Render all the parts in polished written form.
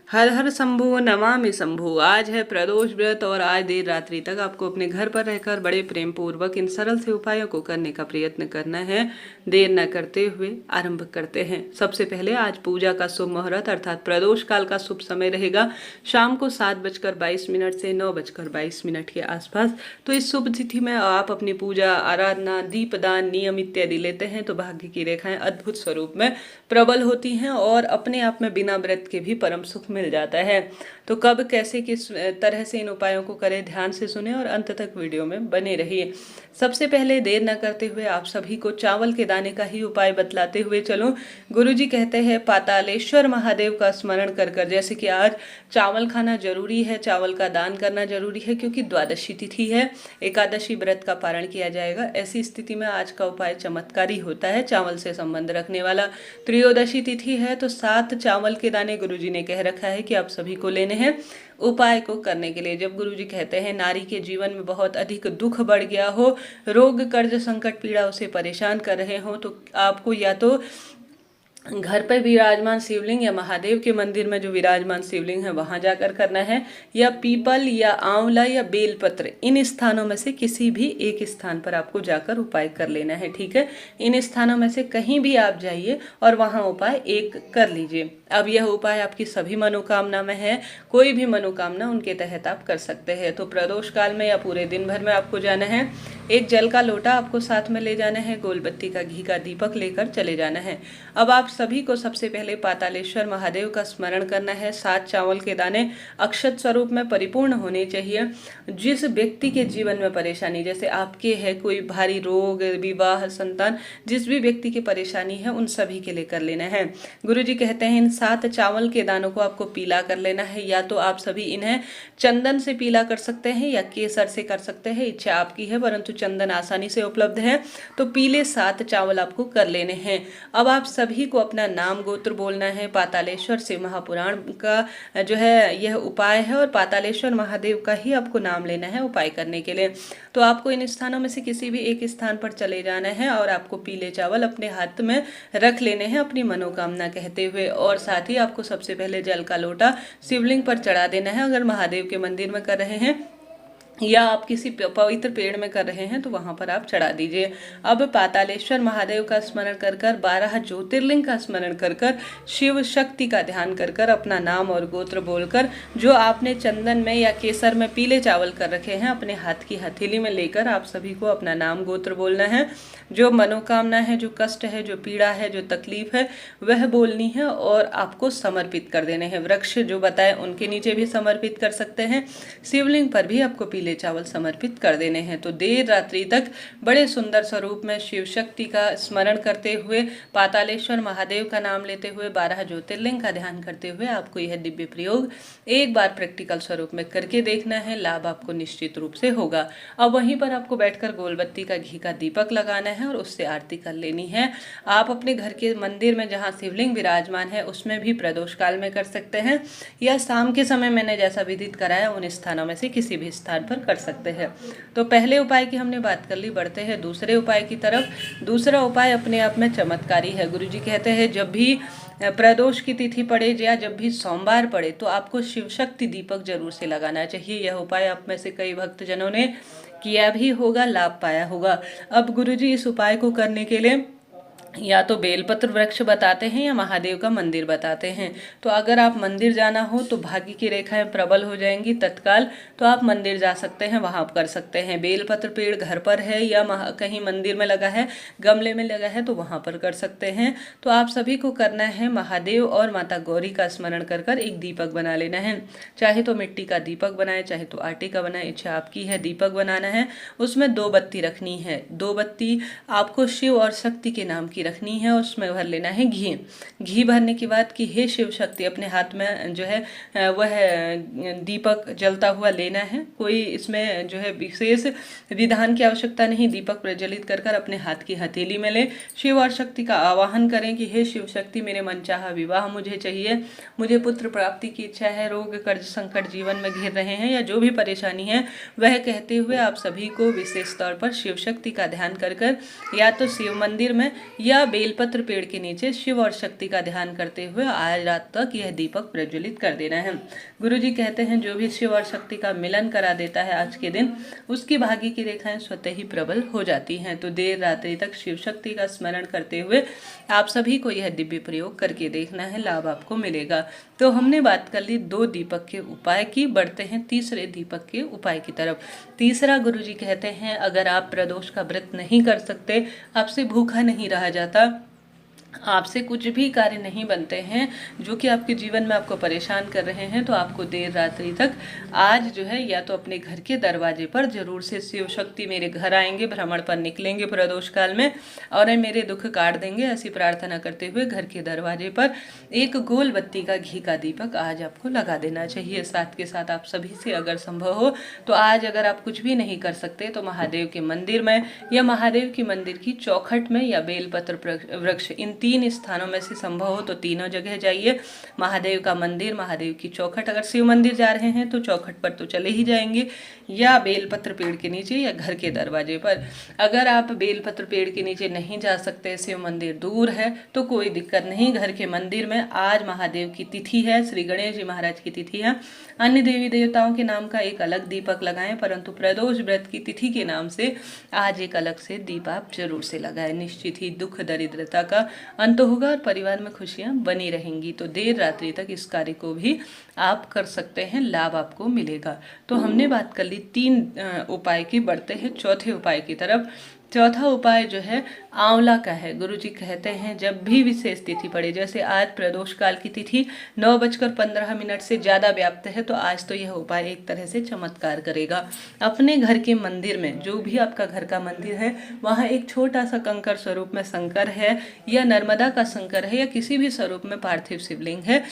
हर हर शंभु नमामि शंभु। आज है प्रदोष व्रत और आज देर रात्रि तक आपको अपने घर पर रहकर बड़े प्रेम पूर्वक इन सरल से उपायों को करने का प्रयत्न करना है। देर न करते हुए आरंभ करते हैं। सबसे पहले आज पूजा का शुभ मुहूर्त अर्थात प्रदोष काल का शुभ समय रहेगा शाम को 7:22 से 9:22 के आसपास। तो इस शुभ तिथि में आप अपनी पूजा आराधना दीपदान नियम इत्यादि लेते हैं तो भाग्य की रेखाएं अद्भुत स्वरूप में प्रबल होती हैं और अपने आप में बिना व्रत के भी परम सुख मिल जाता है। तो कब कैसे किस तरह से इन उपायों को करें ध्यान से सुने और अंत तक वीडियो में बने रहिए। सबसे पहले देर न करते हुए आप सभी को चावल के दाने का ही उपाय बतलाते हुए चलो। गुरुजी कहते हैं पातालेश्वर महादेव का स्मरण कर कर, जैसे कि आज चावल खाना जरूरी है, चावल का दान करना जरूरी है क्योंकि द्वादशी तिथि है, एकादशी व्रत का पारण किया जाएगा। ऐसी स्थिति में आज का उपाय चमत्कारी होता है, चावल से संबंध रखने वाला। त्रयोदशी तिथि है तो 7 चावल के दाने गुरुजी ने कह रखा है कि आप सभी को लेने हैं उपाय को करने के लिए। जब गुरुजी कहते हैं नारी के जीवन में बहुत अधिक दुख बढ़ गया हो, रोग कर्ज संकट पीड़ा उसे परेशान कर रहे हो, तो आपको या तो घर पर विराजमान शिवलिंग या महादेव के मंदिर में जो विराजमान शिवलिंग है वहां जाकर करना है, या पीपल या आंवला या बेलपत्र, इन स्थानों में से किसी भी एक स्थान पर आपको जाकर उपाय कर लेना है। ठीक है, इन स्थानों में से कहीं भी आप जाइए और वहां उपाय एक कर लीजिए। अब यह उपाय आपकी सभी मनोकामना में है, कोई भी मनोकामना उनके तहत आप कर सकते हैं। तो प्रदोष काल में या पूरे दिन भर में आपको जाना है, एक जल का लोटा आपको साथ में ले जाना है, गोलबत्ती का घी का दीपक लेकर चले जाना है। अब आप सभी को सबसे पहले पातालेश्वर महादेव का स्मरण करना है। 7 चावल के दाने अक्षत स्वरूप में परिपूर्ण होने चाहिए। जिस व्यक्ति के जीवन में परेशानी, जैसे आपके है कोई भारी रोग विवाह संतान, जिस भी व्यक्ति की परेशानी है उन सभी के लिए कर लेना है। गुरुजी कहते हैं इन 7 चावल के दानों को आपको पीला कर लेना है, या तो आप सभी इन्हें चंदन से पीला कर सकते हैं या केसर से कर सकते हैं, इच्छा आपकी है, परंतु चंदन आसानी से उपलब्ध है तो पीले 7 चावल आपको कर लेने हैं। अब आप सभी को अपना नाम गोत्र बोलना है। पातालेश्वर शिव महापुराण का जो है यह उपाय है और पातालेश्वर महादेव का ही आपको नाम लेना है उपाय करने के लिए। तो आपको इन स्थानों में से किसी भी एक स्थान पर चले जाना है और आपको पीले चावल अपने हाथ में रख लेने हैं अपनी मनोकामना कहते हुए, और साथ ही आपको सबसे पहले जल का लोटा शिवलिंग पर चढ़ा देना है। अगर महादेव के मंदिर में कर रहे हैं या आप किसी पवित्र पेड़ में कर रहे हैं तो वहां पर आप चढ़ा दीजिए। अब पातालेश्वर महादेव का स्मरण कर कर 12 ज्योतिर्लिंग का स्मरण कर कर शिव शक्ति का ध्यान कर कर अपना नाम और गोत्र बोलकर जो आपने चंदन में या केसर में पीले चावल कर रखे हैं अपने हाथ की हथेली में लेकर आप सभी को अपना नाम गोत्र बोलना है। जो मनोकामना है, जो कष्ट है, जो पीड़ा है, जो तकलीफ है वह बोलनी है और आपको समर्पित कर देने हैं। वृक्ष जो बताए उनके नीचे भी समर्पित कर सकते हैं, शिवलिंग पर भी आपको पीले चावल समर्पित कर देने हैं। तो देर रात्रि तक बड़े सुंदर स्वरूप में शिव शक्ति का स्मरण करते हुए, पातालेश्वर महादेव का नाम लेते हुए, 12 ज्योतिर्लिंग का ध्यान करते हुए आपको यह दिव्य प्रयोग एक बार प्रैक्टिकल स्वरूप में करके देखना है। लाभ आपको निश्चित रूप से होगा। अब वहीं पर आपको बैठकर गोलबत्ती का घी का दीपक लगाना है और उससे आरती कर लेनी है। आप अपने घर के मंदिर में जहाँ शिवलिंग विराजमान है उसमें भी प्रदोष काल में कर सकते हैं, या शाम के समय मैंने जैसा विदित कराया उन स्थानों में से किसी भी स्थान पर कर सकते हैं। तो पहले उपाय की हमने बात कर ली, बढ़ते हैं दूसरे उपाय की तरफ। दूसरा उपाय अपने आप में चमत्कारी है। गुरुजी कहते हैं जब भी प्रदोष की तिथि पड़े या जब भी सोमवार पड़े तो आपको शिव शक्ति दीपक जरूर से लगाना चाहिए। यह उपाय आप में से कई भक्तजनों ने किया भी होगा, लाभ पाया होगा। अब गुरुजी इस उपाय को करने के लिए या तो बेलपत्र वृक्ष बताते हैं या महादेव का मंदिर बताते हैं। तो अगर आप मंदिर जाना हो तो भाग्य की रेखाएं प्रबल हो जाएंगी तत्काल, तो आप मंदिर जा सकते हैं, वहां कर सकते हैं। बेलपत्र पेड़ घर पर है या कहीं मंदिर में लगा है, गमले में लगा है तो वहां पर कर सकते हैं। तो आप सभी को करना है महादेव और माता गौरी का स्मरण कर कर एक दीपक बना लेना है। चाहे तो मिट्टी का दीपक बनाए, चाहे तो आटे का बनाए, इच्छा आपकी है। दीपक बनाना है, उसमें 2 बत्ती रखनी है। 2 बत्ती आपको शिव और शक्ति के नाम की रखनी है। उसमें भर लेना है घी। घी भरने के बाद कि हे शिव शक्ति, अपने हाथ में जो है वह दीपक जलता हुआ लेना है। कोई इसमें जो है विशेष विधान की आवश्यकता नहीं। दीपक प्रज्वलित कर कर अपने हाथ की हथेली में ले शिव और शक्ति का आवाहन करें कि हे शिव शक्ति, मेरे मनचाहा विवाह मुझे चाहिए, मुझे पुत्र प्राप्ति की इच्छा है, रोग कर्ज संकट जीवन में घिर रहे हैं या जो भी परेशानी है वह कहते हुए आप सभी को विशेष तौर पर शिव शक्ति का ध्यान कर कर या तो शिव मंदिर में या या बेलपत्र पेड़ के नीचे शिव और शक्ति का ध्यान करते हुए आज रात तक यह दीपक प्रज्वलित कर देना है। गुरुजी कहते हैं जो भी शिव और शक्ति का मिलन करा देता है आज के दिन, उसकी भाग्य की रेखाएं स्वतः ही प्रबल हो जाती हैं। तो देर रात्रि तक शिव शक्ति का स्मरण करते हुए आप सभी को यह दिव्य प्रयोग करके देखना है, लाभ आपको मिलेगा। तो हमने बात कर ली 2 दीपक के उपाय की, बढ़ते हैं तीसरे दीपक के उपाय की तरफ। तीसरा गुरुजी कहते हैं अगर आप प्रदोष का व्रत नहीं कर सकते, आपसे भूखा नहीं रहा जाता, आपसे कुछ भी कार्य नहीं बनते हैं जो कि आपके जीवन में आपको परेशान कर रहे हैं, तो आपको देर रात्रि तक आज जो है या तो अपने घर के दरवाजे पर जरूर से शिव शक्ति मेरे घर आएंगे, भ्रमण पर निकलेंगे प्रदोष काल में और मेरे दुख काट देंगे, ऐसी प्रार्थना करते हुए घर के दरवाजे पर एक गोल बत्ती का घी का दीपक आज आपको लगा देना चाहिए। साथ के साथ आप सभी से अगर संभव हो तो आज अगर आप कुछ भी नहीं कर सकते तो महादेव के मंदिर में या महादेव की मंदिर की चौखट में या बेलपत्र वृक्ष, इन 3 स्थानों में से संभव हो तो तीनों जगह जाइए। महादेव का मंदिर, महादेव की चौखट, अगर शिव मंदिर जा रहे हैं तो चौखट पर तो चले ही जाएंगे, या बेलपत्र पेड़ के नीचे या घर के दरवाजे पर। अगर आप बेलपत्र पेड़ के नीचे नहीं जा सकते, शिव मंदिर दूर है, तो कोई दिक्कत नहीं, घर के मंदिर में आज महादेव की तिथि है, श्री गणेश जी महाराज की तिथि है, अन्य देवी देवताओं के नाम का एक अलग दीपक लगाएं, परंतु प्रदोष व्रत की तिथि के नाम से आज एक अलग से दीप आप जरूर से लगाएं। निश्चित ही दुख दरिद्रता का अंत होगा और परिवार में खुशियां बनी रहेंगी। तो देर रात्रि तक इस कार्य को भी आप कर सकते हैं, लाभ आपको मिलेगा। तो हमने बात कर ली 3 उपाय की, बढ़ते हैं चौथे उपाय की तरफ। चौथा उपाय जो है आंवला का है। गुरुजी कहते हैं जब भी विशेष तिथि पड़े, जैसे आज प्रदोष काल की तिथि 9:15 से ज़्यादा व्याप्त है, तो आज तो यह उपाय एक तरह से चमत्कार करेगा। अपने घर के मंदिर में, जो भी आपका घर का मंदिर है, वहाँ एक छोटा सा कंकर स्वरूप में शंकर है या नर्मदा का शंकर है या किसी भी स्वरूप में पार्थिव शिवलिंग है,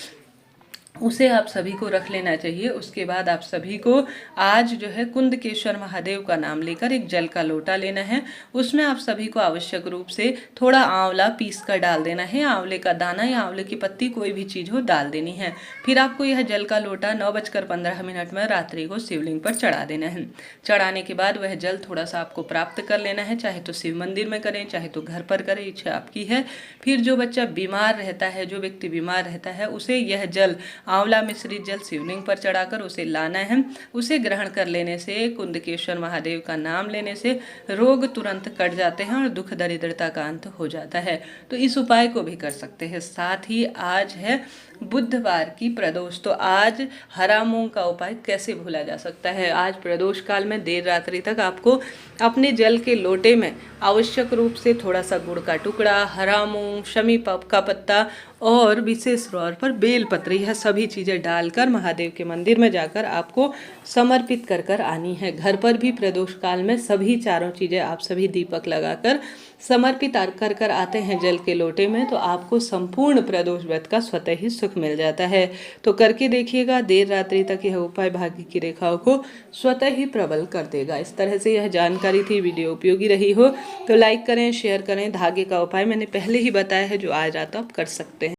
उसे आप सभी को रख लेना चाहिए। उसके बाद आप सभी को आज जो है कुंदकेश्वर महादेव का नाम लेकर एक जल का लोटा लेना है। उसमें आप सभी को आवश्यक रूप से थोड़ा आंवला पीस कर डाल देना है, आंवले का दाना या आंवले की पत्ती, कोई भी चीज़ हो डाल देनी है। फिर आपको यह जल का लोटा 9:15 में रात्रि को शिवलिंग पर चढ़ा देना है। चढ़ाने के बाद वह जल थोड़ा सा आपको प्राप्त कर लेना है, चाहे तो शिव मंदिर में करें, चाहे तो घर पर करें, इच्छा आपकी है। फिर जो बच्चा बीमार रहता है, जो व्यक्ति बीमार रहता है, उसे यह जल आंवला मिश्रित जल शिवलिंग पर चढ़ाकर उसे लाना है। उसे ग्रहण कर लेने से, कुंदकेश्वर महादेव का नाम लेने से रोग तुरंत कट जाते हैं और दुख दरिद्रता का अंत हो जाता है। तो इस उपाय को भी कर सकते हैं। साथ ही आज है बुधवार की प्रदोष, तो आज हरा मूंग का उपाय कैसे भूला जा सकता है। आज प्रदोष काल में देर रात्रि तक आपको अपने जल के लोटे में आवश्यक रूप से थोड़ा सा गुड़ का टुकड़ा, हरा मूंग, शमी का पत्ता और विशेष तौर पर बेलपत्र, यह सभी चीज़ें डालकर महादेव के मंदिर में जाकर आपको समर्पित कर कर आनी है। घर पर भी प्रदोष काल में सभी चारों चीज़ें आप सभी दीपक लगाकर समर्पित कर कर आते हैं जल के लोटे में, तो आपको संपूर्ण प्रदोष व्रत का स्वतः ही सुख मिल जाता है। तो करके देखिएगा, देर रात्रि तक यह उपाय भाग्य की रेखाओं को स्वतः ही प्रबल कर देगा। इस तरह से यह जानकारी थी, वीडियो उपयोगी रही हो तो लाइक करें, शेयर करें। धागे का उपाय मैंने पहले ही बताया है, जो आज रात आप कर सकते हैं।